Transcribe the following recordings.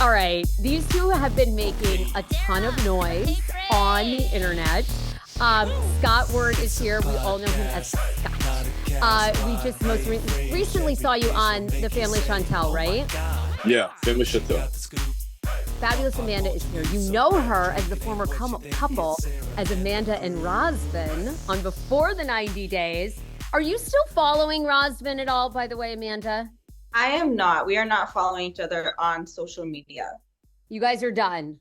All right. These two have been making a ton of noise on the internet. Scott Wern is here. We all know him as Scott. We just most recently saw you on the Family Chantel, right? Yeah, Family Chantel. Fabulous Amanda is here. You know her as the former couple as Amanda and Rosvin on Before the 90 Days. Are you still following Rosvin at all, by the way, Amanda? I am not. We are not following each other on social media. You guys are done.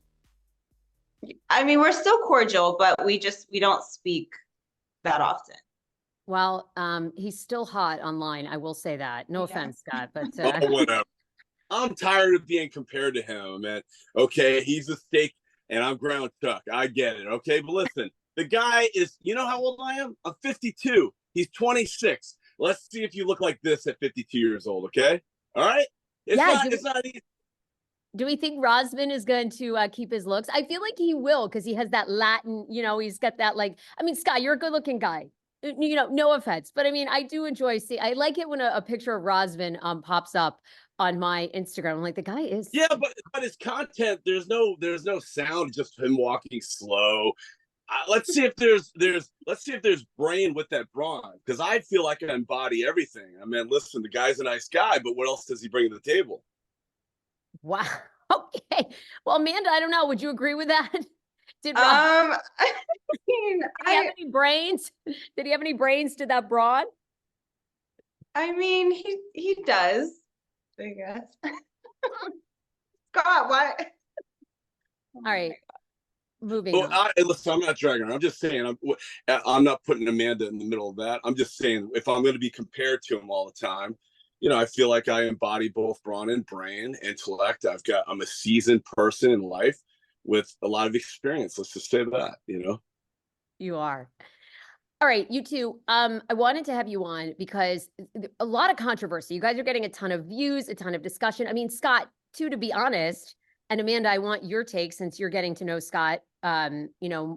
I mean, we're still cordial, but we don't speak that often. Well, he's still hot online. I will say that. No offense, Scott, but oh, whatever. I'm tired of being compared to him, man. Okay, he's a steak and I'm ground chuck. I get it. Okay, but listen, the guy is, you know how old I am? I'm 52. He's 26. Let's see if you look like this at 52 years old, okay? All right? It's not easy. Do we think Rosvin is going to keep his looks? I feel like he will because he has that Latin, he's got that Scott, you're a good looking guy. No offense, but I mean, I do enjoy I like it when a picture of Rosvin pops up on my Instagram. I'm like, the guy is. Yeah, but his content, there's no sound, just him walking slow. Let's see if there's brain with that brawn, because I feel like I embody everything. I mean, listen, the guy's a nice guy, but what else does he bring to the table? Wow. Okay. Well, Amanda, I don't know. Would you agree with that? I mean, did he have any brains? Did he have any brains to that broad? I mean, he does, I guess. God, what? All right. Moving on. Listen, I'm not dragging her. I'm just saying, I'm not putting Amanda in the middle of that. I'm just saying, if I'm going to be compared to him all the time, I feel like I embody both brawn and brain, intellect. I'm a seasoned person in life with a lot of experience. Let's just say that, You are. All right, you two. I wanted to have you on because a lot of controversy. You guys are getting a ton of views, a ton of discussion. I mean, Scott, too, to be honest, and Amanda, I want your take since you're getting to know Scott,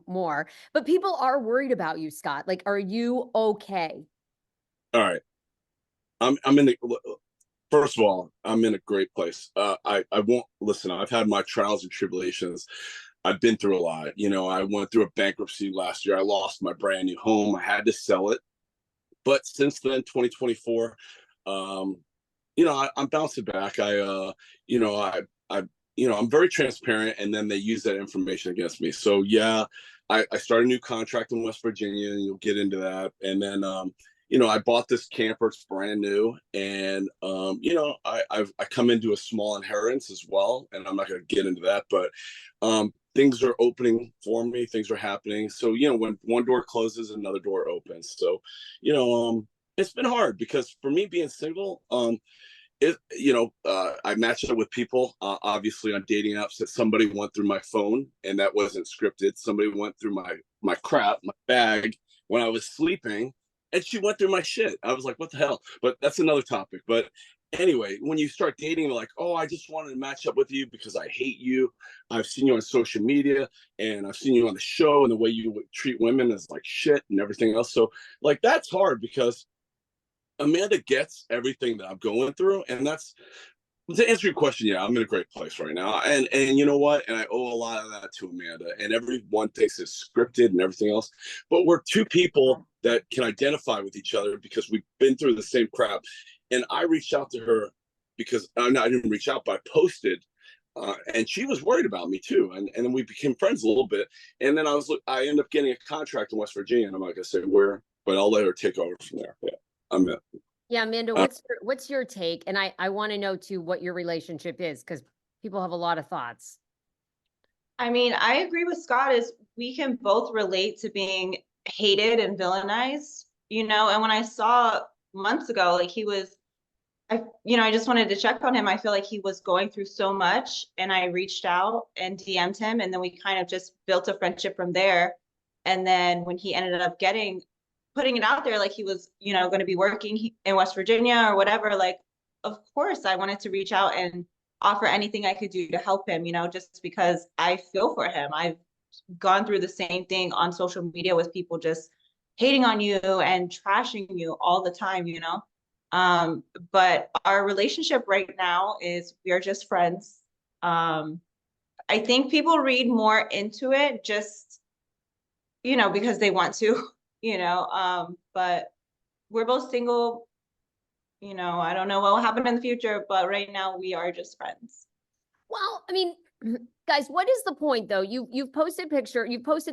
more. But people are worried about you, Scott. Like, are you okay? All right. First of all, I'm in a great place. I won't listen. I've had my trials and tribulations. I've been through a lot. I went through a bankruptcy last year. I lost my brand new home. I had to sell it. But since then, 2024, I'm bouncing back. I'm very transparent, and then they use that information against me. So yeah, I started a new contract in West Virginia, and you'll get into that. And then I bought this camper. It's brand new. And, I come into a small inheritance as well. And I'm not going to get into that, but things are opening for me. Things are happening. So, when one door closes, another door opens. So, it's been hard because for me being single, I matched up with people, obviously on dating apps, that somebody went through my phone and that wasn't scripted. Somebody went through my crap, my bag when I was sleeping. And she went through my shit. I was like, what the hell? But that's another topic. But anyway, when you start dating, like, oh, I just wanted to match up with you because I hate you. I've seen you on social media and I've seen you on the show, and the way you treat women is like shit and everything else. So like, that's hard because Amanda gets everything that I'm going through. And that's, to answer your question, yeah, I'm in a great place right now. And you know what? And I owe a lot of that to Amanda. And everyone thinks it's scripted and everything else. But we're two people that can identify with each other because we've been through the same crap. And I reached out to her because I didn't reach out, but I posted. And she was worried about me too. And then we became friends a little bit. And then I ended up getting a contract in West Virginia. And I'm not going to say where, but I'll let her take over from there. Yeah, I'm in. Yeah, Amanda, what's your take? And I want to know too what your relationship is, because people have a lot of thoughts. I mean, I agree with Scott. Is we can both relate to being hated and villainized, and when I saw months ago, like I just wanted to check on him. I feel like he was going through so much, and I reached out and DM'd him, and then we kind of just built a friendship from there. And then when he ended up putting it out there, like he was, going to be working in West Virginia or whatever, like, of course I wanted to reach out and offer anything I could do to help him, just because I feel for him. I've gone through the same thing on social media with people just hating on you and trashing you all the time, but our relationship right now is we are just friends. I think people read more into it just, because they want to, but we're both single, I don't know what will happen in the future, but right now we are just friends. Well, I mean, guys, what is the point though? You've posted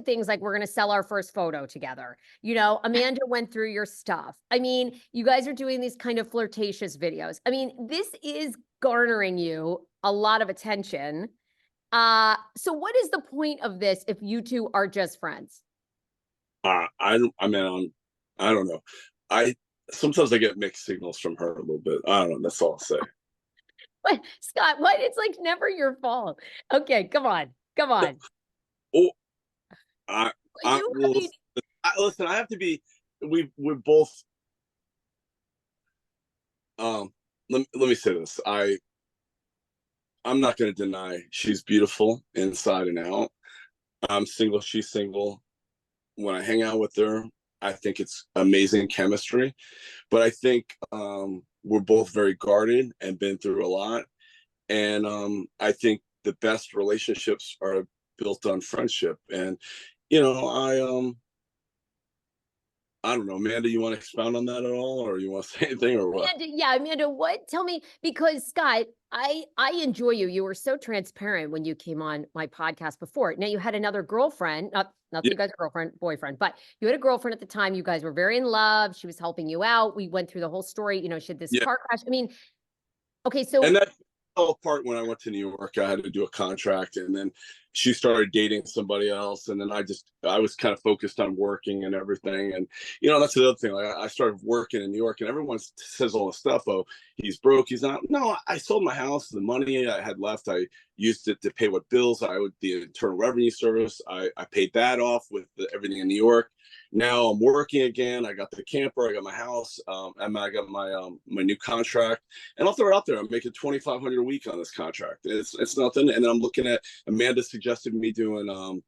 things like we're going to sell our first photo together. Amanda went through your stuff. I mean, you guys are doing these kind of flirtatious videos. I mean, this is garnering you a lot of attention. So what is the point of this if you two are just friends? I mean, I don't know. Sometimes I get mixed signals from her a little bit. I don't know. That's all I'll say. What, Scott? What? It's like never your fault. Okay, come on. Oh, You, listen. I have to be. We're both. Let me say this. I'm not going to deny she's beautiful inside and out. I'm single. She's single. When I hang out with her, I think it's amazing chemistry. But I think we're both very guarded and been through a lot. And I think the best relationships are built on friendship. And, I don't know, Amanda, you want to expound on that at all, or you want to say anything, or what? Amanda, what? Tell me, because Scott, I enjoy you. You were so transparent when you came on my podcast before. Now you had another girlfriend, not that you guys are boyfriend, but you had a girlfriend at the time. You guys were very in love. She was helping you out. We went through the whole story. She had this car crash. I mean, okay, so and that fell apart when I went to New York. I had to do a contract, and then she started dating somebody else, and then I was kind of focused on working and everything. And that's the other thing. Like, I started working in New York, and everyone says all this stuff. Oh, he's broke, he's not. No, I sold my house. The money I had left, I used it to pay what bills I owed the Internal Revenue Service. I paid that off with everything in New York. Now I'm working again. I got the camper, I got my house, and I got my new contract. And I'll throw it out there. I'm making $2,500 a week on this contract. It's nothing. And then I'm looking at Amanda suggested me doing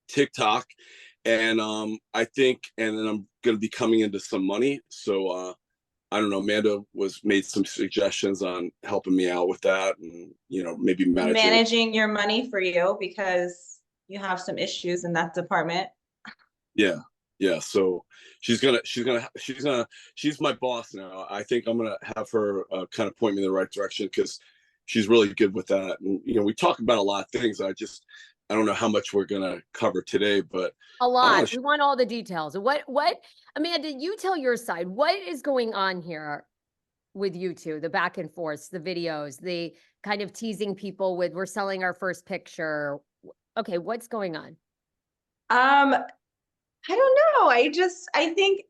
TikTok, and I think, and then I'm going to be coming into some money. So I don't know. Amanda made some suggestions on helping me out with that, and maybe managing your money for you because you have some issues in that department. Yeah. So she's my boss now. I think I'm gonna have her kind of point me in the right direction because she's really good with that. And we talk about a lot of things. I don't know how much we're gonna cover today, but a lot. We want all the details. What, Amanda? You tell your side. What is going on here with you two? The back and forth, the videos, the kind of teasing people with "we're selling our first picture." Okay, what's going on? I don't know. I think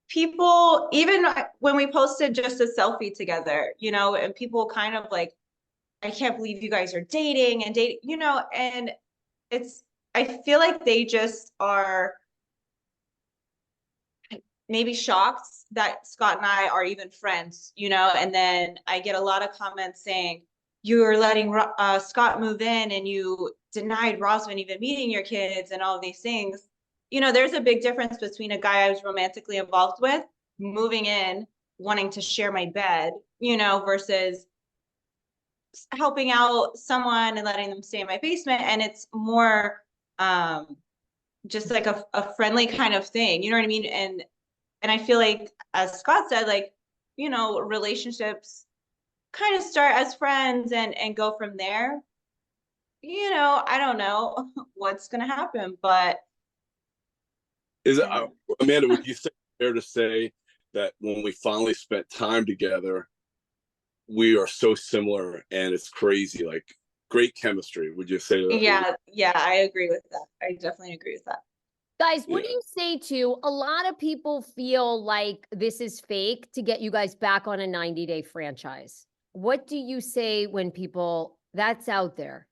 people, even when we posted just a selfie together, and people kind of like, I can't believe you guys are dating, and I feel like they just are maybe shocked that Scott and I are even friends, and then I get a lot of comments saying, you're letting Scott move in and you denied Rosalind even meeting your kids and all of these things. There's a big difference between a guy I was romantically involved with moving in, wanting to share my bed, versus helping out someone and letting them stay in my basement. And it's more just like a friendly kind of thing. You know what I mean? And I feel like, as Scott said, like, relationships kind of start as friends and go from there. I don't know what's going to happen, but is it, Amanda, would you say fair to say that when we finally spent time together, we are so similar and it's crazy, like great chemistry? Would you say that? Yeah, I agree with that. I definitely agree with that. Guys, what do you say to a lot of people feel like this is fake to get you guys back on a 90-day franchise? What do you say when people that's out there?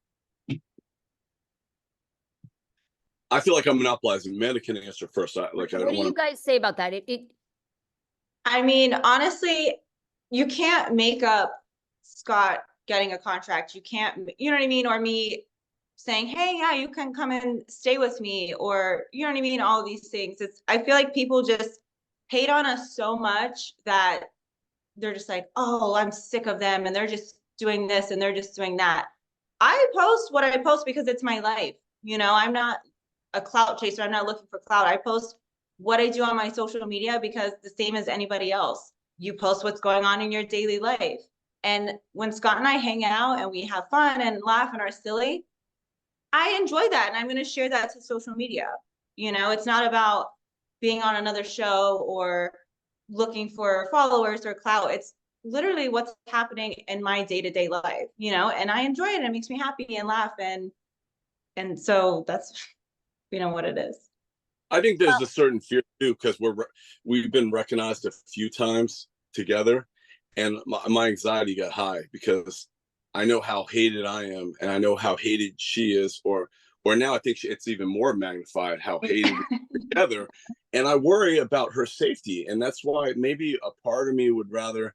I feel like I'm monopolizing. Amanda can answer first. What do you guys say about that? I mean, honestly, you can't make up Scott getting a contract. You can't, you know what I mean? Or me saying, hey, yeah, you can come and stay with me, or, you know what I mean? All of these things. I feel like people just hate on us so much that they're just like, oh, I'm sick of them, and they're just doing this and they're just doing that. I post what I post because it's my life. You know, I'm not a clout chaser. I'm not looking for clout. I post what I do on my social media because the same as anybody else. You post what's going on in your daily life. And when Scott and I hang out and we have fun and laugh and are silly, I enjoy that. And I'm going to share that to social media. You know, it's not about being on another show or looking for followers or clout. It's literally what's happening in my day-to-day life, you know, and I enjoy it and it makes me happy and laugh. And so that's, you know, what it is. I think there's a certain fear too, because we've been recognized a few times together, and my anxiety got high because I know how hated I am, and I know how hated she is, or now I think it's even more magnified how hated we are together, and I worry about her safety, and that's why maybe a part of me would rather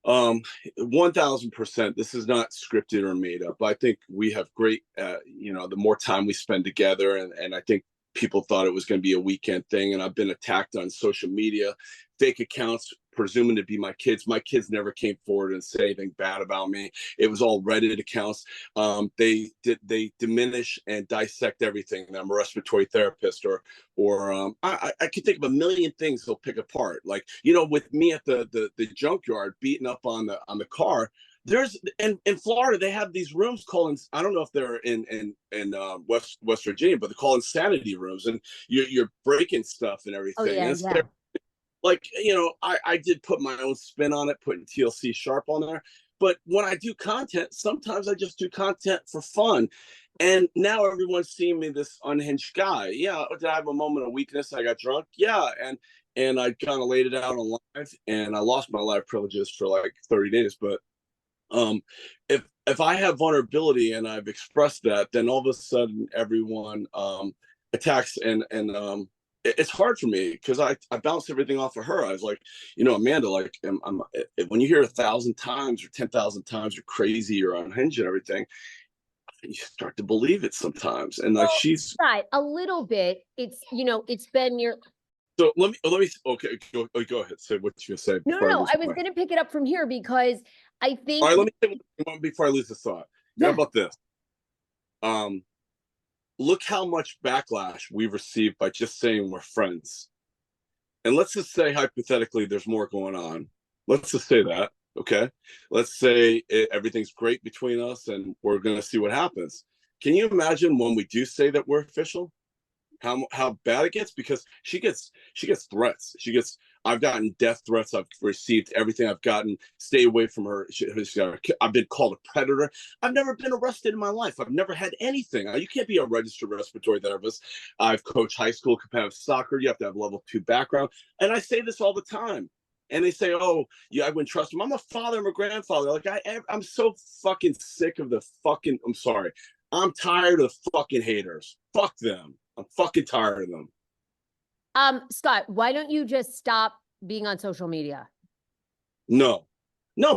1000%, this is not scripted or made up. I think we have great you know, the more time we spend together, and I think people thought it was going to be a weekend thing, and I've been attacked on social media, fake accounts presuming to be my kids. My kids never came forward and say anything bad about me. It was all Reddit accounts. They diminish and dissect everything. I'm a respiratory therapist, or I could think of a million things they'll pick apart. Like, you know, with me at the junkyard beating up on the car. There's in Florida, they have these rooms called, I don't know if they're in West Virginia, but they're called insanity rooms, and you're breaking stuff and everything. Oh yeah, and yeah. like, you know, I did put my own spin on it, putting TLC Sharp on there. But when I do content, sometimes I just do content for fun. And now everyone's seeing me this unhinged guy. Yeah, did I have a moment of weakness? I got drunk. Yeah, and I kind of laid it out on live, and I lost my live privileges for like 30 days. But if I have vulnerability and I've expressed that, then all of a sudden everyone attacks, and it's hard for me because I bounce everything off of her. I was like, you know, Amanda, like, when you hear 1,000 times or 10,000 times you're crazy or unhinged and everything, you start to believe it sometimes. And like, Well, she's right, a little bit. It's, you know, it's been your. so let me okay, go ahead, say what you're gonna say No, before I no, lose I was my. going to pick it up from here because I All think. right, let me say one before I lose the thought. Yeah. How about this? Look how much backlash we've received by just saying we're friends. And let's just say hypothetically there's more going on. Let's just say that, okay? Let's say everything's great between us and we're going to see what happens. Can you imagine when we do say that we're official? How bad it gets? Because she gets threats. I've gotten death threats. I've received everything. I've gotten stay away from her. I've been called a predator. I've never been arrested in my life. I've never had anything. You can't be a registered respiratory therapist. I've coached high school competitive soccer. You have to have level 2 background. And I say this all the time. And they say, "Oh, yeah, I wouldn't trust him." I'm a father. I'm a grandfather. Like I'm so fucking sick of the fucking. I'm sorry. I'm tired of fucking haters. Fuck them. I'm fucking tired of them. Scott, why don't you just stop being on social media? No,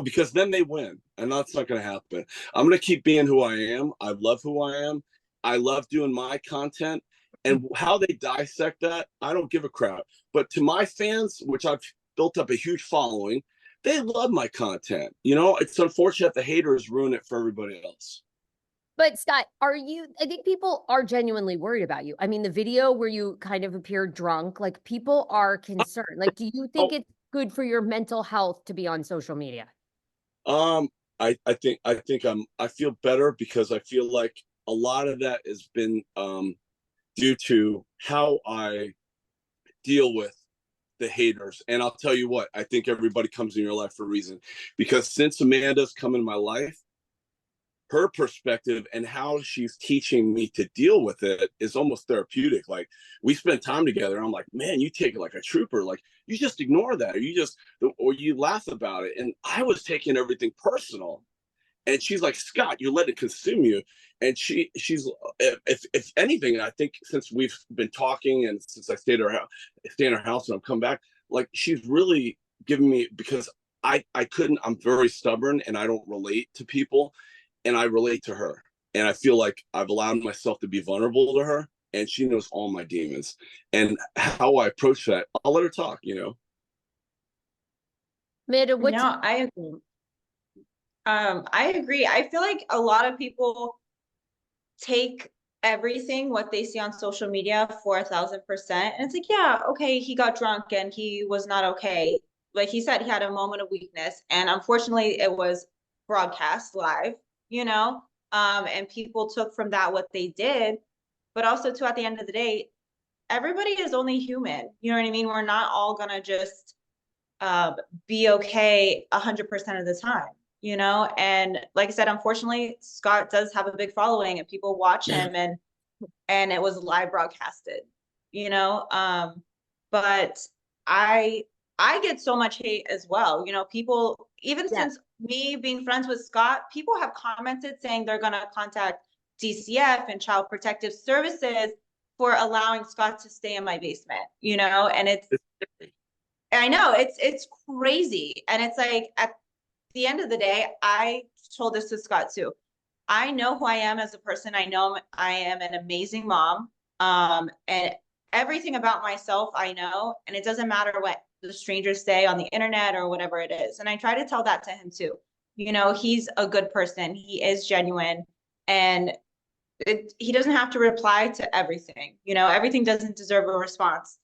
because then they win, and that's not going to happen. I'm going to keep being who I am. I love who I am. I love doing my content, and how they dissect that, I don't give a crap. But to my fans, which I've built up a huge following, they love my content. You know, it's unfortunate the haters ruin it for everybody else. But Scott, I think people are genuinely worried about you. I mean, the video where you kind of appear drunk, like, people are concerned. Like, do you think it's good for your mental health to be on social media? I think I feel better because I feel like a lot of that has been due to how I deal with the haters. And I'll tell you what, I think everybody comes in your life for a reason, because since Amanda's come in my life, her perspective and how she's teaching me to deal with it is almost therapeutic. Like, we spend time together. I'm like, man, you take it like a trooper. Like, you just ignore that, or you laugh about it. And I was taking everything personal. And she's like, Scott, you let it consume you. And she's if anything, I think since we've been talking and since I stay in her house and I've come back, like, she's really given me, because I'm very stubborn and I don't relate to people. And I relate to her. And I feel like I've allowed myself to be vulnerable to her. And she knows all my demons. And how I approach that, I'll let her talk, you know? Amanda, No, I agree. I agree. I feel like a lot of people take everything what they see on social media for 1,000%. And it's like, yeah, okay, he got drunk and he was not okay. Like he said, he had a moment of weakness. And unfortunately, it was broadcast live, you know, and people took from that what they did. But also, too, at the end of the day, everybody is only human. You know what I mean? We're not all gonna just be okay 100% of the time, you know? And like I said, unfortunately, Scott does have a big following and people watch him and it was live broadcasted, you know? But I I get so much hate as well. You know, people, even Yeah. since me being friends with Scott, people have commented saying they're gonna contact DCF and Child Protective Services for allowing Scott to stay in my basement, you know, and I know it's crazy. And it's like at the end of the day, I told this to Scott too. I know who I am as a person. I know I am an amazing mom. And everything about myself I know, and it doesn't matter what the strangers say on the internet or whatever it is. And I try to tell that to him too. You know, he's a good person. He is genuine, and he doesn't have to reply to everything. You know, everything doesn't deserve a response.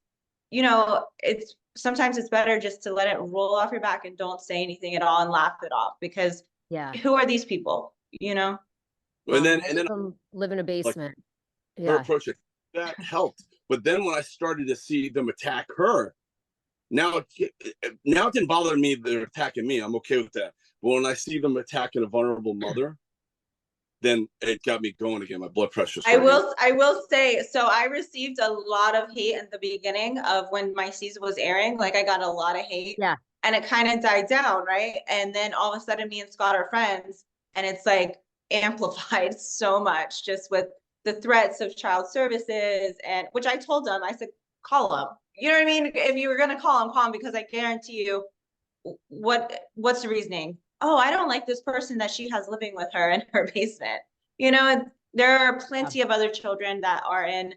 You know, it's sometimes it's better just to let it roll off your back and don't say anything at all and laugh it off, because Yeah. who are these people, you know? And then Most of them live in a basement. her Yeah. approach, that helped. But then when I started to see them attack her, now it didn't bother me they're attacking me. I'm okay with that. But when I see them attacking a vulnerable mother, then it got me going again. My blood pressure I started. will say, so I received a lot of hate in the beginning of when my season was airing. Like I got a lot of hate. Yeah. And it kind of died down, right? And then all of a sudden me and Scott are friends, and it's like amplified so much just with the threats of child services, and which I told them, I said, call them. You know what I mean? If you were gonna call them, because I guarantee you, what's the reasoning? Oh, I don't like this person that she has living with her in her basement. You know, there are plenty of other children that are in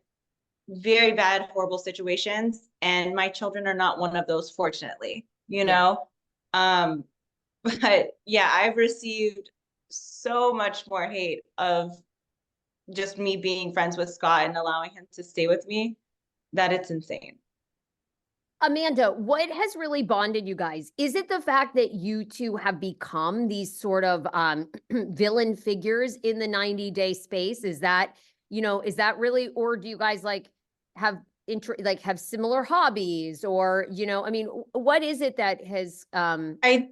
very bad, horrible situations, and my children are not one of those, fortunately, you know? But yeah, I've received so much more hate of just me being friends with Scott and allowing him to stay with me, that it's insane. Amanda, what has really bonded you guys? Is it the fact that you two have become these sort of villain figures in the 90-day space? Is that, is that really, or do you guys like have have similar hobbies, or, I mean, what is it that has I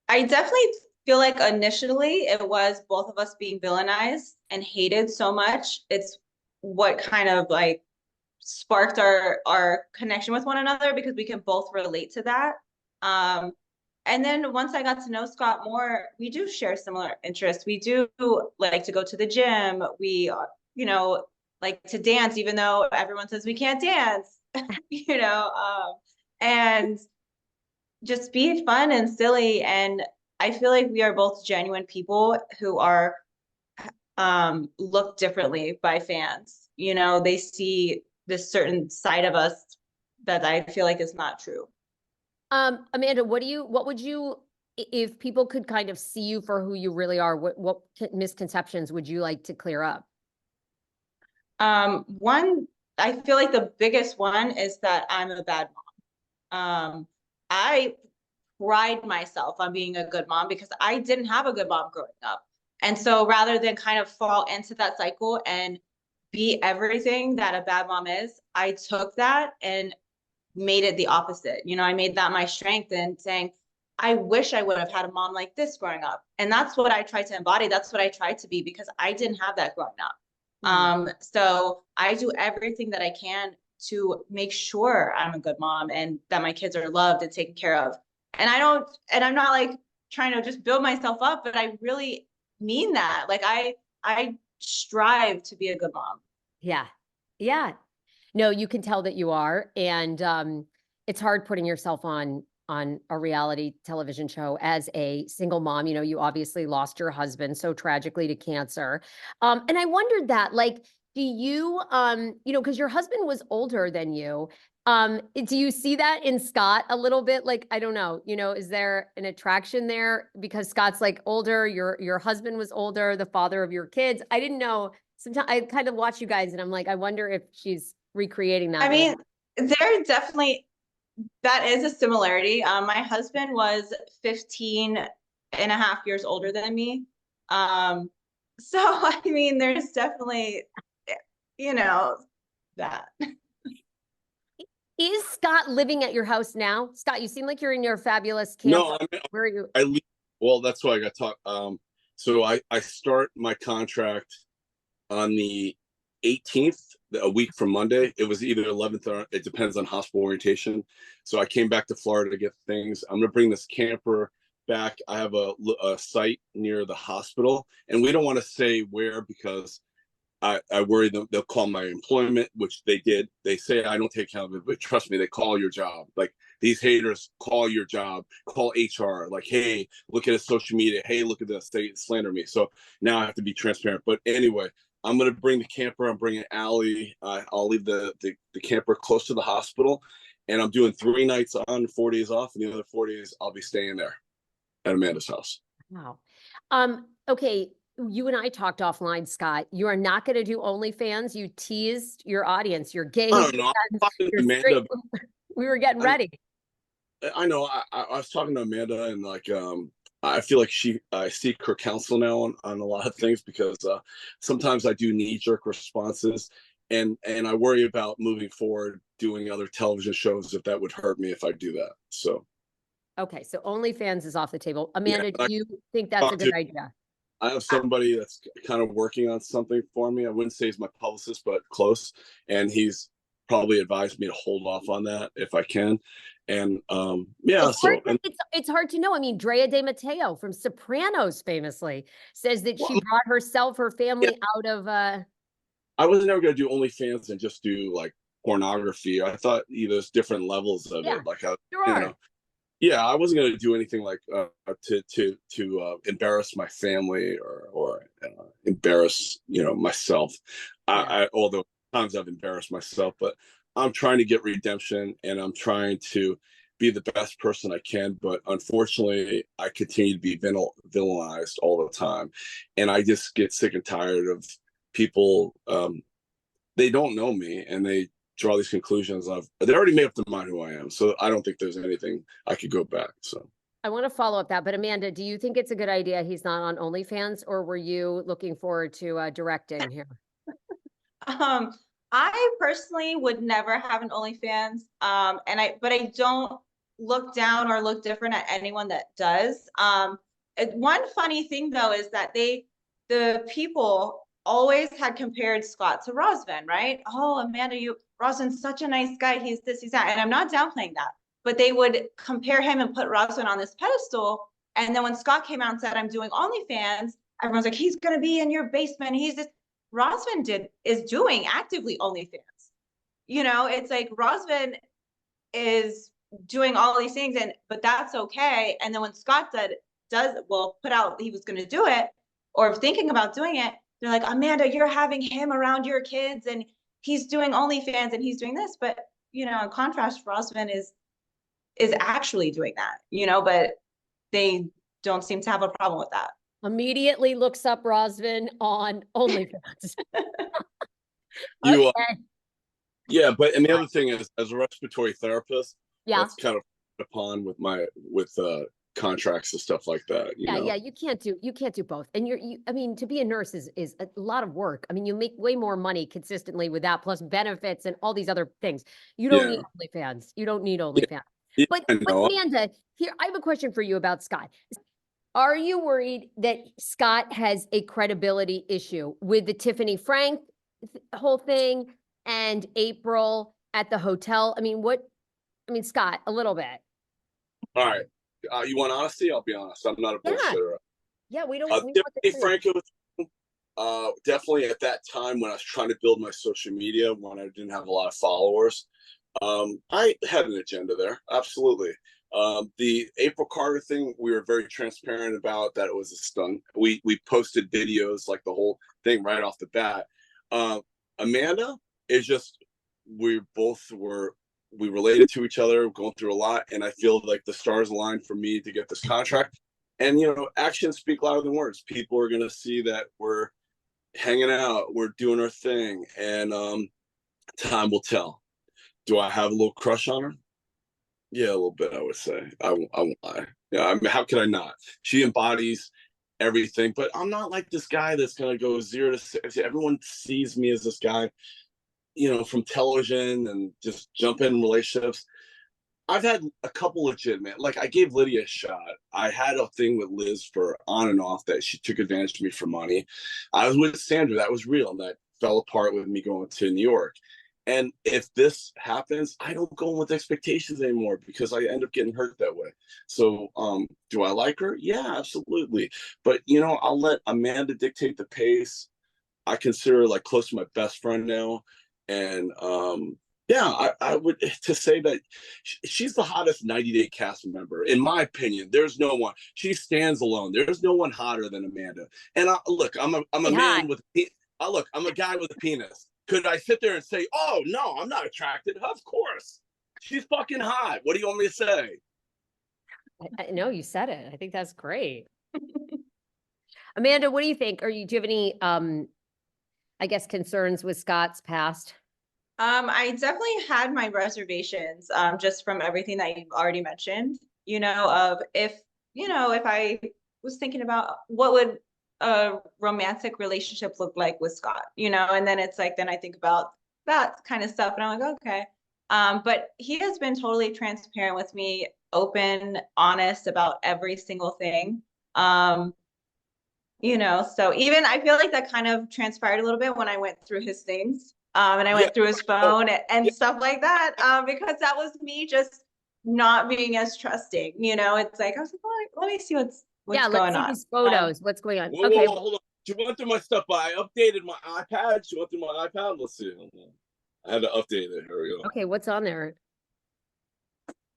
definitely feel like initially it was both of us being villainized and hated so much. It's what kind of like sparked our connection with one another, because we can both relate to that. And then once I got to know Scott more, we do share similar interests. We do like to go to the gym. We, like to dance, even though everyone says we can't dance, and just be fun and silly. And I feel like we are both genuine people who are looked differently by fans. You know, they see this certain side of us that I feel like is not true. Amanda, what would you, if people could kind of see you for who you really are, what misconceptions would you like to clear up? One, I feel like the biggest one is that I'm a bad mom. I pride myself on being a good mom because I didn't have a good mom growing up. And so rather than kind of fall into that cycle and be everything that a bad mom is, I took that and made it the opposite. You know, I made that my strength and saying, I wish I would have had a mom like this growing up. And that's what I tried to embody. That's what I tried to be, because I didn't have that growing up. So I do everything that I can to make sure I'm a good mom and that my kids are loved and taken care of. And I'm not like trying to just build myself up, but I really mean that. Like I strive to be a good mom. Yeah. Yeah. No, you can tell that you are. And it's hard putting yourself on a reality television show as a single mom. You know, you obviously lost your husband so tragically to cancer. And I wondered that, like, do you, because your husband was older than you, Do you see that in Scott a little bit? Like, I don't know, is there an attraction there? Because Scott's like older, your husband was older, the father of your kids. I didn't know. Sometimes I kind of watch you guys and I'm like, I wonder if she's recreating that. I mean, there definitely, that is a similarity. My husband was 15 and a half years older than me. So, I mean, there's definitely, that. Is Scott living at your house now? Scott, you seem like you're in your fabulous camp. No, Where are you? I leave. Well, that's why I got talk. So I start my contract on the 18th, a week from Monday. It was either 11th or it depends on hospital orientation. So I came back to Florida to get things. I'm gonna bring this camper back. I have a site near the hospital, and we don't want to say where because I worry they'll call my employment, which they did. They say I don't take account of it, but trust me, they call your job. Like these haters call your job, call HR, like, hey, look at his social media. Hey, look at this. They slander me. So now I have to be transparent. But anyway, I'm going to bring the camper. I'm bringing Allie. I'll leave the camper close to the hospital. And I'm doing 3 nights on, 4 days off. And the other 4 days, I'll be staying there at Amanda's house. Wow. Okay. You and I talked offline, Scott. You are not going to do OnlyFans. You teased your audience. You're gay. I don't know. I'm talking to Amanda. We were getting ready. I know. I was talking to Amanda, and like, I feel like I seek her counsel now on a lot of things because sometimes I do knee-jerk responses, and I worry about moving forward doing other television shows if that would hurt me if I do that. So. Okay, so OnlyFans is off the table. Amanda, Yeah, do you think that's a good idea? I have somebody that's kind of working on something for me. I wouldn't say he's my publicist, but close. And he's probably advised me to hold off on that if I can. And yeah, it's hard to know. I mean, Drea De Matteo from Sopranos famously says that she brought herself, her family out of I was never gonna do OnlyFans and just do like pornography. I thought there's different levels of it. Like yeah, I wasn't going to do anything like to embarrass my family or embarrass myself. Although times I've embarrassed myself, but I'm trying to get redemption and I'm trying to be the best person I can. But unfortunately, I continue to be villainized all the time, and I just get sick and tired of people. They don't know me, and they draw these conclusions of they already made up their mind who I am. So I don't think there's anything I could go back. So I want to follow up that, but Amanda, do you think it's a good idea he's not on OnlyFans, or were you looking forward to directing here? I personally would never have an OnlyFans. But I don't look down or look different at anyone that does. One funny thing though is that the people always had compared Scott to Rosvin, right? Oh, Amanda, Rosvin's such a nice guy. He's this, he's that. And I'm not downplaying that, but they would compare him and put Rosvin on this pedestal. And then when Scott came out and said, I'm doing OnlyFans, everyone's like, he's going to be in your basement. He's this. Rosvin is doing actively OnlyFans. It's like Rosvin is doing all these things, but that's okay. And then when Scott put out he was going to do it or thinking about doing it, they're like, Amanda, you're having him around your kids and he's doing OnlyFans and he's doing this. But, in contrast, Rosvin is actually doing that, but they don't seem to have a problem with that. Immediately looks up Rosvin on OnlyFans. Okay. Yeah, and the other thing is, as a respiratory therapist, that's kind of upon with contracts and stuff like that. Yeah, you can't do both. And I mean, to be a nurse is a lot of work. I mean, you make way more money consistently with that, plus benefits and all these other things. You don't need OnlyFans. You don't need OnlyFans. Yeah, but Amanda, here, I have a question for you about Scott. Are you worried that Scott has a credibility issue with the Tiffany Frank whole thing and April at the hotel? I mean, Scott, a little bit. All right. You want honesty? I'll be honest. I'm not a bullshitter. Yeah, we don't. Tiffany Frank, definitely at that time when I was trying to build my social media, when I didn't have a lot of followers, I had an agenda there. Absolutely. The April Carter thing, we were very transparent about that it was a stunt. We posted videos, like the whole thing right off the bat. Amanda is just, we both were we related to each other, going through a lot, and I feel like the stars aligned for me to get this contract. And actions speak louder than words. People are gonna see that we're hanging out, we're doing our thing, and time will tell. Do I have a little crush on her? Yeah, a little bit, I would say. I won't lie. Yeah, I mean, how could I not? She embodies everything, but I'm not like this guy that's gonna go 0 to 60. Everyone sees me as this guy, from television and just jump in relationships. I've had a couple legitimate, like I gave Lydia a shot. I had a thing with Liz for on and off that she took advantage of me for money. I was with Sandra, that was real. And that fell apart with me going to New York. And if this happens, I don't go in with expectations anymore because I end up getting hurt that way. So do I like her? Yeah, absolutely. But, I'll let Amanda dictate the pace. I consider her like close to my best friend now. And yeah, I would to say that she's the hottest 90-day cast member. In my opinion, there's no one. She stands alone. There's no one hotter than Amanda. And I'm a man with I'm a guy with a penis. Could I sit there and say, oh, no, I'm not attracted? Of course. She's fucking hot. What do you want me to say? I know you said it. I think that's great. Amanda, what do you think? Do you have any, I guess, concerns with Scott's past? I definitely had my reservations, just from everything that you've already mentioned, of if I was thinking about what would a romantic relationship look like with Scott, and then it's like, then I think about that kind of stuff and I'm like, okay. But he has been totally transparent with me, open, honest about every single thing. So even I feel like that kind of transpired a little bit when I went through his things. And I went through his phone and stuff like that, because that was me just not being as trusting, it's like, I was like, let me see what's going on. Let's see these photos. What's going on? Whoa, okay. Whoa, hold on. She went through my stuff, but I updated my iPad. She went through my iPad. Let's see. I had to update it. Here we go. Okay, what's on there?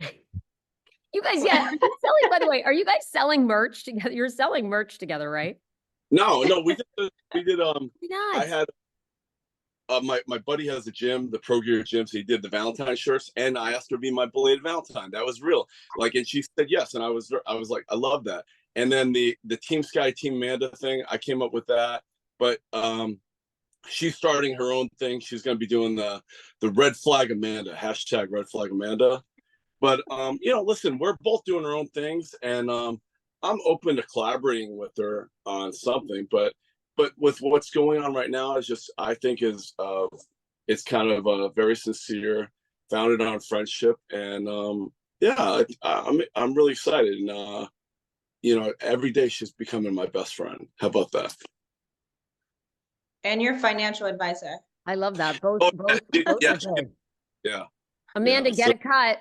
You guys, are you selling, by the way, are you guys selling merch together? You're selling merch together, right? No, we did I had my buddy has a gym, the Pro Gear gym, so he did the Valentine shirts, and I asked her to be my belated Valentine. That was real. And she said yes, and I was like, I love that. And then the Team Sky, Team Amanda thing, I came up with that. But she's starting her own thing. She's going to be doing the Red Flag Amanda, hashtag Red Flag Amanda. But listen, we're both doing our own things, and I'm open to collaborating with her on something. But with what's going on right now is just, I think it's kind of very sincere, founded on friendship, and I'm really excited. And every day she's becoming my best friend. How about that? And your financial advisor. I love that. Both yeah, yeah. Amanda, get a cut.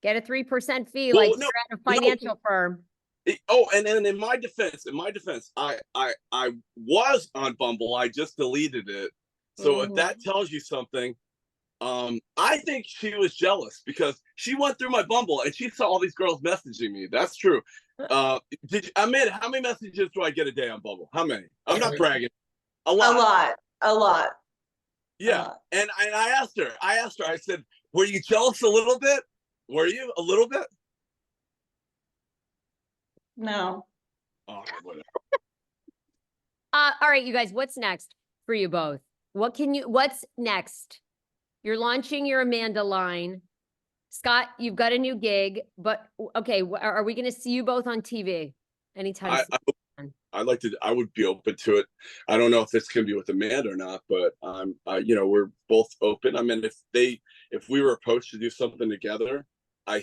Get a 3% fee, you're at a financial firm. And in my defense, I was on Bumble. I just deleted it. So if that tells you something, I think she was jealous because she went through my Bumble and she saw all these girls messaging me. That's true. Amanda, how many messages do I get a day on Bumble? How many? I'm not bragging. A lot. Yeah. And I asked her, I said, were you jealous a little bit? Were you a little bit? No. Oh, whatever. All right, you guys, what's next for you both? What's next? You're launching your Amanda line. Scott, you've got a new gig, but okay, are we going to see you both on TV anytime soon? I would be open to it. I don't know if it's going to be with Amanda or not, but we're both open. I mean, if we were approached to do something together, I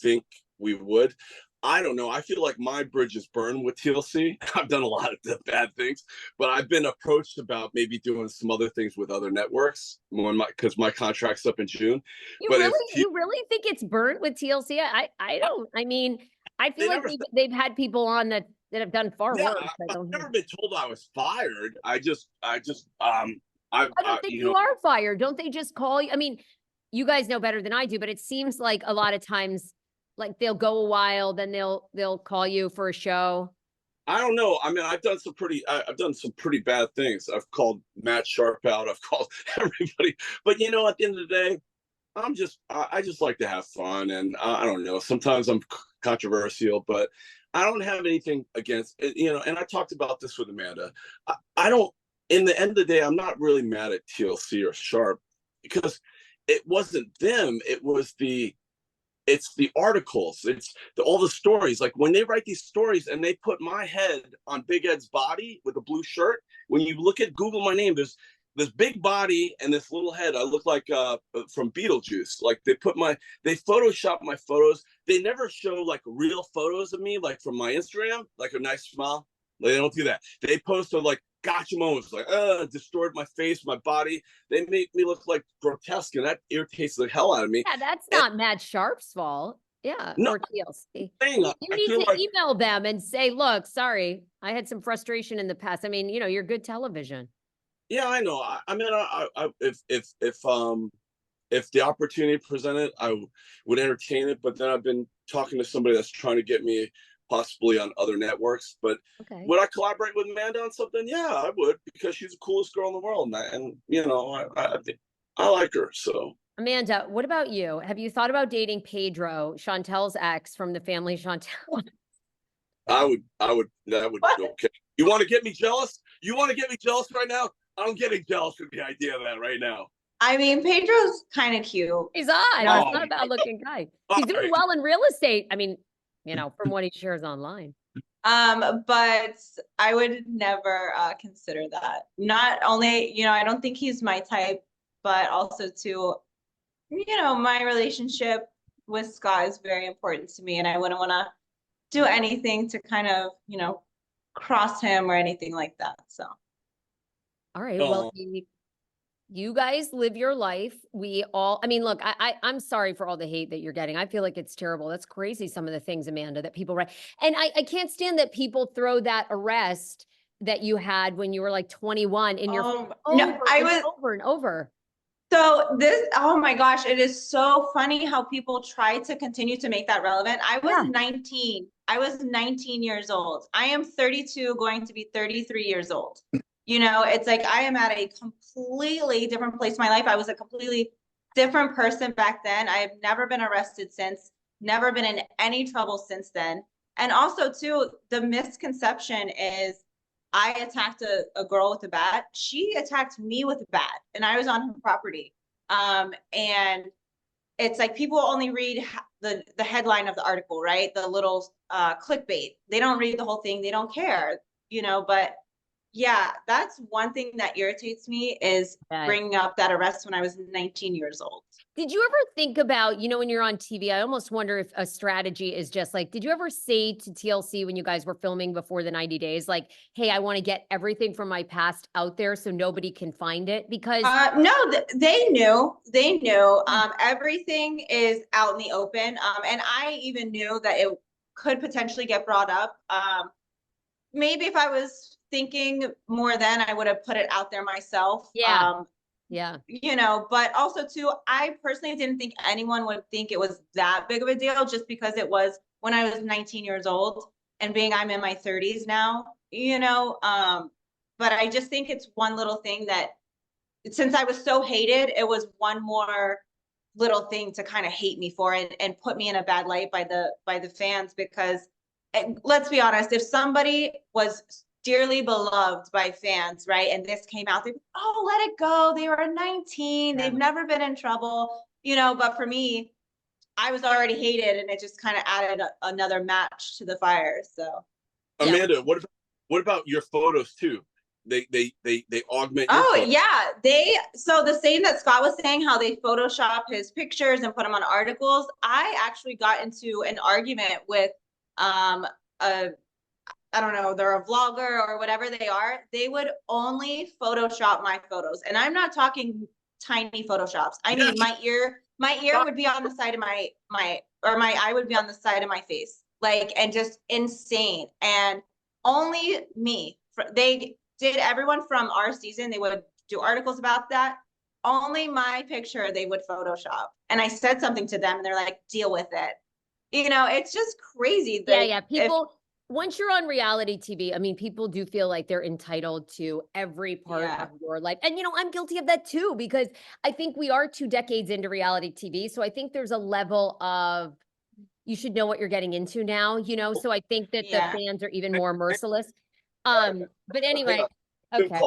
think we would. I don't know. I feel like my bridge is burned with TLC. I've done a lot of bad things, but I've been approached about maybe doing some other things with other networks because my contract's up in June. You really think it's burnt with TLC? I don't. I mean, I feel like they've had people on that have done far worse. I've never been told I was fired. I don't think you are fired. Don't they just call you? I mean, you guys know better than I do, but it seems like a lot of times, like they'll go a while, then they'll call you for a show. I don't know. I mean, I've done some pretty bad things. I've called Matt Sharp out. I've called everybody. But at the end of the day, I just like to have fun, and I don't know. Sometimes I'm controversial, but I don't have anything against it, you know. And I talked about this with Amanda. I don't. In the end of the day, I'm not really mad at TLC or Sharp because it wasn't them. It's the articles. It's all the stories. Like when they write these stories and they put my head on Big Ed's body with a blue shirt. When you look at Google my name, there's this big body and this little head. I look like from Beetlejuice. Like they Photoshop my photos. They never show like real photos of me, like from my Instagram, like a nice smile. They don't do that. They post like gotcha moments, like destroyed my face, my body. They make me look like grotesque, and that irritates the hell out of me. Yeah, that's not Matt Sharp's fault. Yeah, No, or TLC. you You need to email them and say, look, sorry, I had some frustration in the past. I mean, you're good television. Yeah, I know. I mean, if the opportunity presented, I would entertain it. But then I've been talking to somebody that's trying to get me possibly on other networks. But would I collaborate with Amanda on something? Yeah, I would, because she's the coolest girl in the world, and I think I like her. So Amanda, what about you? Have you thought about dating Pedro, Chantel's ex from the family Chantel? That would be okay. You want to get me jealous? You want to get me jealous right now? I'm getting jealous with the idea of that right now. I mean, Pedro's kind of cute. He's odd. He's not a bad looking guy. He's doing well in real estate. I mean, from what he shares online. But I would never consider that. Not only, I don't think he's my type, but also too, my relationship with Scott is very important to me, and I wouldn't want to do anything to kind of, cross him or anything like that. So. All right. Well, you guys live your life. I mean, look, I'm sorry for all the hate that you're getting. I feel like it's terrible. That's crazy. Some of the things, Amanda, that people write. And I can't stand that people throw that arrest that you had when you were like 21 in your over and over. So oh my gosh, it is so funny how people try to continue to make that relevant. I was 19. I was 19 years old. I am 32, going to be 33 years old. It's like I am at a completely different place in my life. I was a completely different person back then. I have never been arrested since, never been in any trouble since then. And also, too, the misconception is I attacked a girl with a bat. She attacked me with a bat, and I was on her property. And it's like people only read the headline of the article, right? The little clickbait. They don't read the whole thing. They don't care, but yeah, that's one thing that irritates me is bringing up that arrest when I was 19 years old. Did you ever think about, when you're on TV, I almost wonder if a strategy is just like, did you ever say to TLC when you guys were filming before the 90 days, like, hey, I want to get everything from my past out there so nobody can find it? Because no, they knew, everything is out in the open. And I even knew that it could potentially get brought up. Maybe if I was thinking more then, I would have put it out there myself. Yeah. But also too, I personally didn't think anyone would think it was that big of a deal, just because it was when I was 19 years old, and I'm in my 30s now, but I just think it's one little thing that, since I was so hated, it was one more little thing to kind of hate me for and put me in a bad light by the fans, because let's be honest, if somebody was dearly beloved by fans, right, and this came out, they'd be, oh, let it go, they were 19, they've never been in trouble, but for me, I was already hated, and it just kind of added another match to the fire. So Amanda, what about your photos too? They augment your photos. So the same that Scott was saying, how they Photoshop his pictures and put them on articles, I actually got into an argument with I don't know, they're a vlogger or whatever they are. They would only Photoshop my photos. And I'm not talking tiny Photoshops. I mean, my ear would be on the side of my eye would be on the side of my face, like, and just insane. And only me, they did, everyone from our season, they would do articles about that. Only my picture they would Photoshop. And I said something to them and they're like, deal with it. It's just crazy. Yeah. once you're on reality TV, I mean, people do feel like they're entitled to every part of your life. And, I'm guilty of that too, because I think we are 2 decades into reality TV. So I think there's a level of, you should know what you're getting into now, so I think that the fans are even more merciless. But anyway, okay.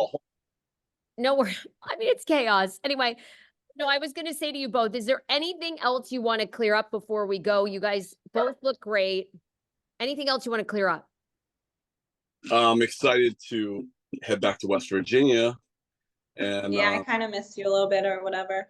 No, I mean, it's chaos. Anyway, no, I was going to say to you both, is there anything else you want to clear up before we go? You guys both look great. Anything else you want to clear up? I'm excited to head back to West Virginia. And I kind of missed you a little bit or whatever.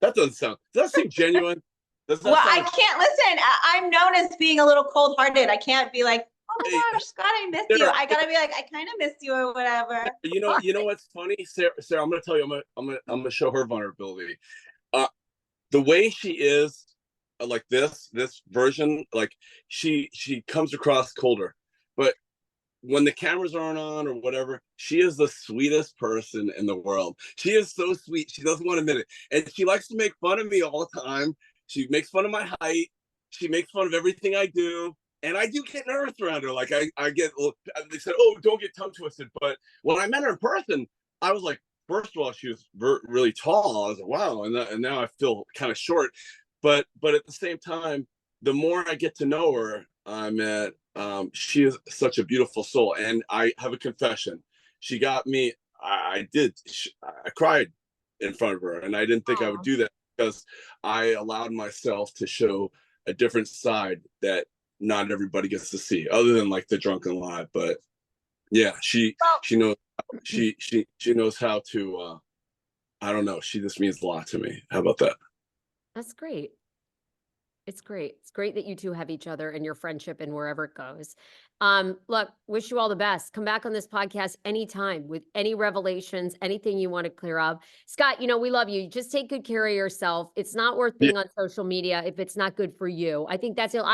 Does that seem genuine? I can't listen. I'm known as being a little cold-hearted. I can't be like, oh my gosh, Scott, I missed you. I gotta be like, I kind of missed you or whatever. You know what's funny, Sarah, I'm gonna tell you, I'm gonna show her vulnerability. The way she is, like this version, like she comes across colder, but when the cameras aren't on or whatever, she is the sweetest person in the world. She is so sweet. She doesn't want to admit it, and she likes to make fun of me all the time. She makes fun of my height. She makes fun of everything I do. And I do get nervous around her. Like I get, they said, oh, don't get tongue twisted. But when I met her in person, I was like, first of all, she was really tall. I was like, wow. And now I feel kind of short. But at the same time, the more I get to know her, she is such a beautiful soul. And I have a confession. She got me, I cried in front of her. And I didn't think I would do that, because I allowed myself to show a different side that not everybody gets to see, other than like the drunken lie. But yeah, she knows she knows how to. I don't know. She just means a lot to me. How about that? That's great. It's great. It's great that you two have each other and your friendship and wherever it goes. Look, wish you all the best. Come back on this podcast anytime with any revelations, anything you want to clear up. Scott, we love you. Just take good care of yourself. It's not worth being on social media if it's not good for you. I think that's it.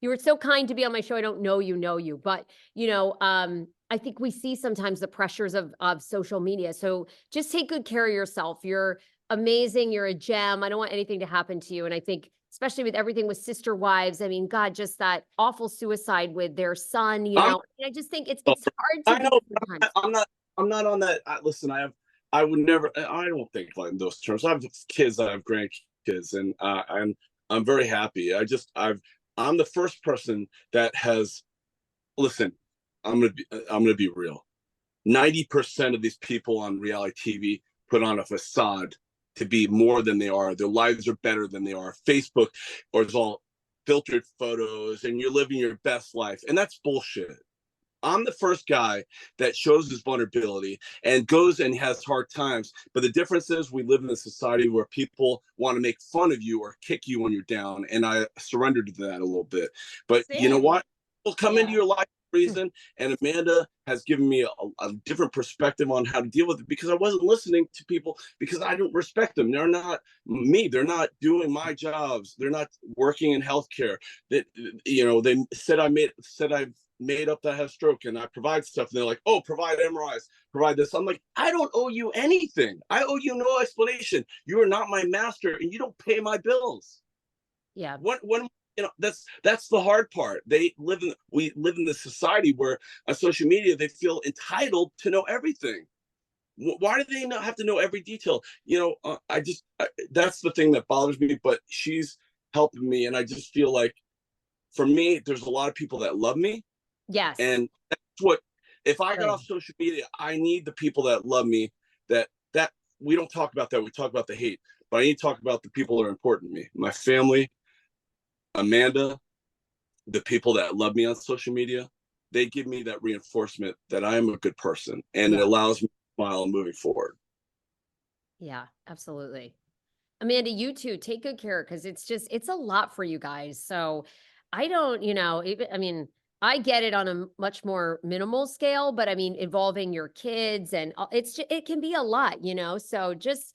You were so kind to be on my show. I don't know you, but I think we see sometimes the pressures of social media. So just take good care of yourself. You're amazing. You're a gem. I don't want anything to happen to you. And I think, especially with everything with Sister Wives, I mean, God, just that awful suicide with their son, I just think it's hard to. I know. I'm not on that. Listen, I would never. I don't think like in those terms. I have kids. I have grandkids, and I'm very happy. I'm the first person that has. Listen, I'm gonna be real. 90% of these people on reality TV put on a facade to be more than they are. Their lives are better than they are. Facebook or it's all filtered photos and you're living your best life. And that's bullshit. I'm the first guy that shows his vulnerability and goes and has hard times. But the difference is we live in a society where people want to make fun of you or kick you when you're down. And I surrendered to that a little bit. But you know what? People come into your life reason, and Amanda has given me a different perspective on how to deal with it, because I wasn't listening to people because I don't respect them. They're not me. They're not doing my jobs. They're not working in healthcare. That they said I've made up that I have a stroke and I provide stuff. And they're like, oh, provide MRIs, provide this. I'm like, I don't owe you anything. I owe you no explanation. You are not my master, and you don't pay my bills. Yeah. When that's the hard part. We live in this society where on social media they feel entitled to know everything. Why do they not have to know every detail? That's the thing that bothers me. But she's helping me, and I just feel like, for me, there's a lot of people that love me. Yes. And that's what. If I got off social media, I need the people that love me. That we don't talk about that. We talk about the hate, but I need to talk about the people that are important to me. My family. Amanda, the people that love me on social media, they give me that reinforcement that I am a good person, and it allows me to smile moving forward. Yeah, absolutely. Amanda, you too, take good care, because it's a lot for you guys. So I don't, I get it on a much more minimal scale, but I mean, involving your kids and it can be a lot, so just.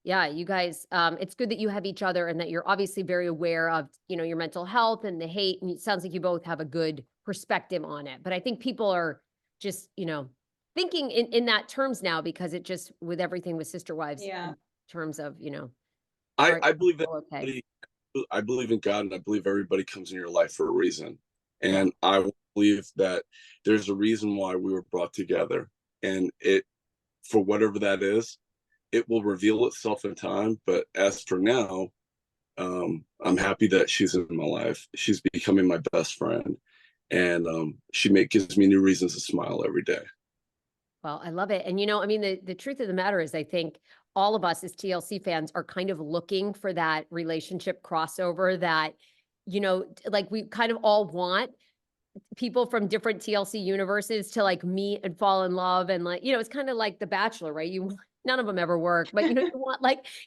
Yeah, you guys, it's good that you have each other and that you're obviously very aware of, your mental health and the hate. And it sounds like you both have a good perspective on it. But I think people are just, thinking in that terms now, because it just, with everything with Sister Wives, in terms of, I believe that I believe in God, and I believe everybody comes in your life for a reason. And I believe that there's a reason why we were brought together, and for whatever that is, it will reveal itself in time. But as for now, I'm happy that she's in my life. She's becoming my best friend, and gives me new reasons to smile every day. Well, I love it. And, I mean, the truth of the matter is, I think all of us as TLC fans are kind of looking for that relationship crossover that, like we kind of all want people from different TLC universes to like meet and fall in love. And like, it's kind of like The Bachelor, right? None of them ever work, but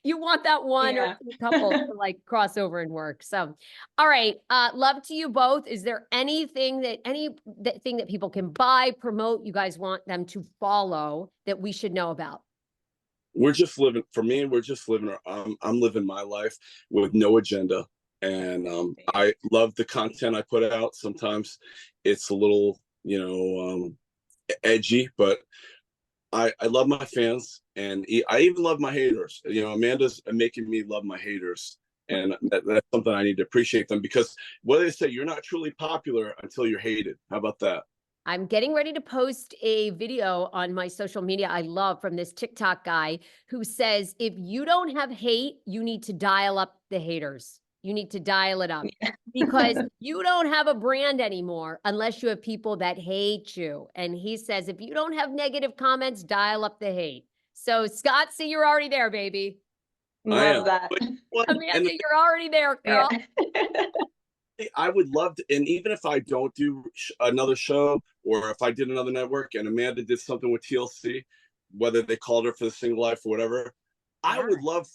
you want that one or two couple to like cross over and work. So, all right. Love to you both. Is there anything that people can buy, promote, you guys want them to follow that we should know about? We're just living, for me, I'm living my life with no agenda. And I love the content I put out. Sometimes it's a little, edgy, but I love my fans, and I even love my haters. Amanda's making me love my haters, and that's something I need to appreciate them, because what do they say? You're not truly popular until you're hated. How about that? I'm getting ready to post a video on my social media I love from this TikTok guy who says, if you don't have hate, you need to dial up the haters. You need to dial it up because you don't have a brand anymore unless you have people that hate you. And he says, if you don't have negative comments, dial up the hate. So Scott, see, you're already there, baby. Love that. Amanda, you're already there, girl. Yeah. I would love to, and even if I don't do another show, or if I did another network and Amanda did something with TLC, whether they called her for the Single Life or whatever, I would love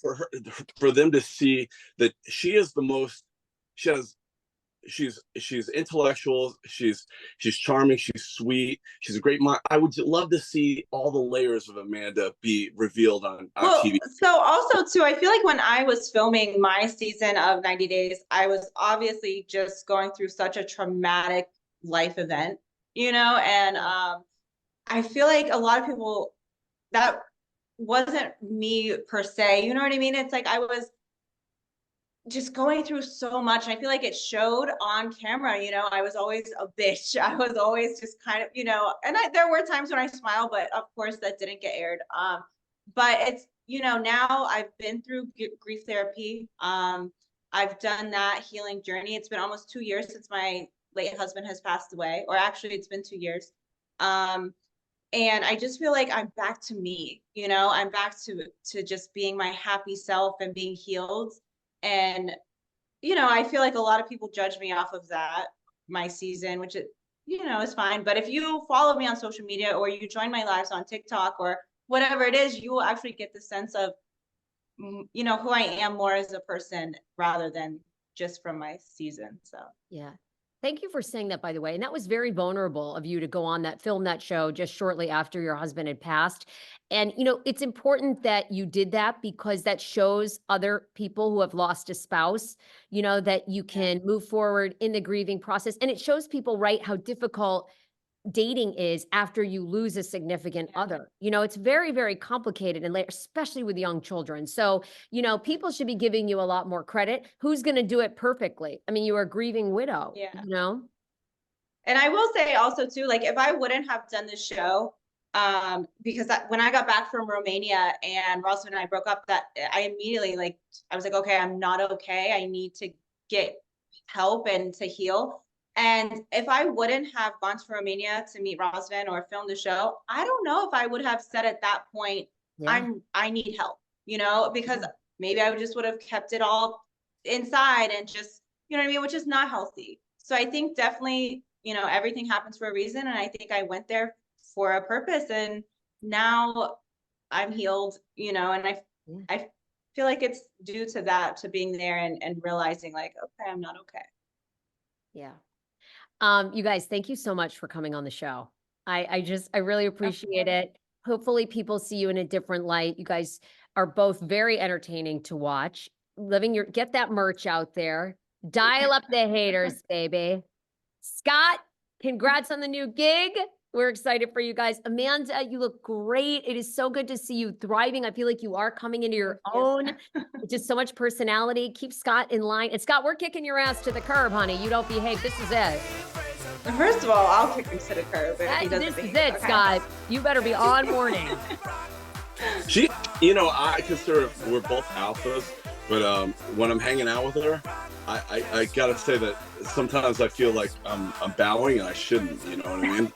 for them to see that she is she's intellectual, she's charming, she's sweet, she's a great mind. I would love to see all the layers of Amanda be revealed on TV. So also too, I feel like when I was filming my season of 90 Days, I was obviously just going through such a traumatic life event, and I feel like a lot of people, that wasn't me per se, you know what I mean? It's like I was just going through so much, and I feel like it showed on camera. I was always a bitch. I was always just kind of, and there were times when I smiled, but of course that didn't get aired. But it's, now I've been through grief therapy. I've done that healing journey. It's been almost 2 years since my late husband has passed away, or actually it's been 2 years. And I just feel like I'm back to me, I'm back to just being my happy self and being healed. And, I feel like a lot of people judge me off of that, my season, which is fine. But if you follow me on social media, or you join my lives on TikTok or whatever it is, you will actually get the sense of, who I am more as a person rather than just from my season. So, yeah. Thank you for saying that, by the way. And that was very vulnerable of you to go on film that show just shortly after your husband had passed. And, it's important that you did that, because that shows other people who have lost a spouse, that you can move forward in the grieving process. And it shows people, right, how difficult dating is after you lose a significant other. It's very, very complicated, and especially with young children. So, people should be giving you a lot more credit. Who's going to do it perfectly? I mean, you are a grieving widow, And I will say also too, like, if I wouldn't have done this show, because when I got back from Romania and Russell and I broke up, that I immediately, I was like, okay, I'm not okay. I need to get help and to heal. And if I wouldn't have gone to Romania to meet Rosvan or film the show, I don't know if I would have said at that point, I need help, because maybe I would have kept it all inside and just, you know what I mean, which is not healthy. So I think definitely, everything happens for a reason. And I think I went there for a purpose, and now I'm healed, and I feel like it's due to that, to being there and realizing like, okay, I'm not okay. Yeah. You guys, thank you so much for coming on the show. I really appreciate it. Hopefully people see you in a different light. You guys are both very entertaining to watch. Get that merch out there. Dial up the haters, baby. Scott, congrats on the new gig. We're excited for you guys. Amanda, you look great. It is so good to see you thriving. I feel like you are coming into your own. Just so much personality. Keep Scott in line. And Scott, we're kicking your ass to the curb, honey. You don't behave. This is it. First of all, I'll kick him to the curb if he doesn't This is behave. it, Okay. Scott. You better be on morning. She, I consider we're both alphas, but when I'm hanging out with her, I gotta say that sometimes I feel like I'm bowing and I shouldn't. You know what I mean?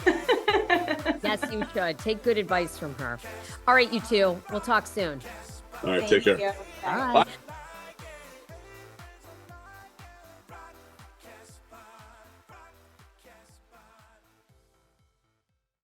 Yes, you should. Take good advice from her. All right, you two. We'll talk soon. All right, Thank take care. you. Bye. Bye.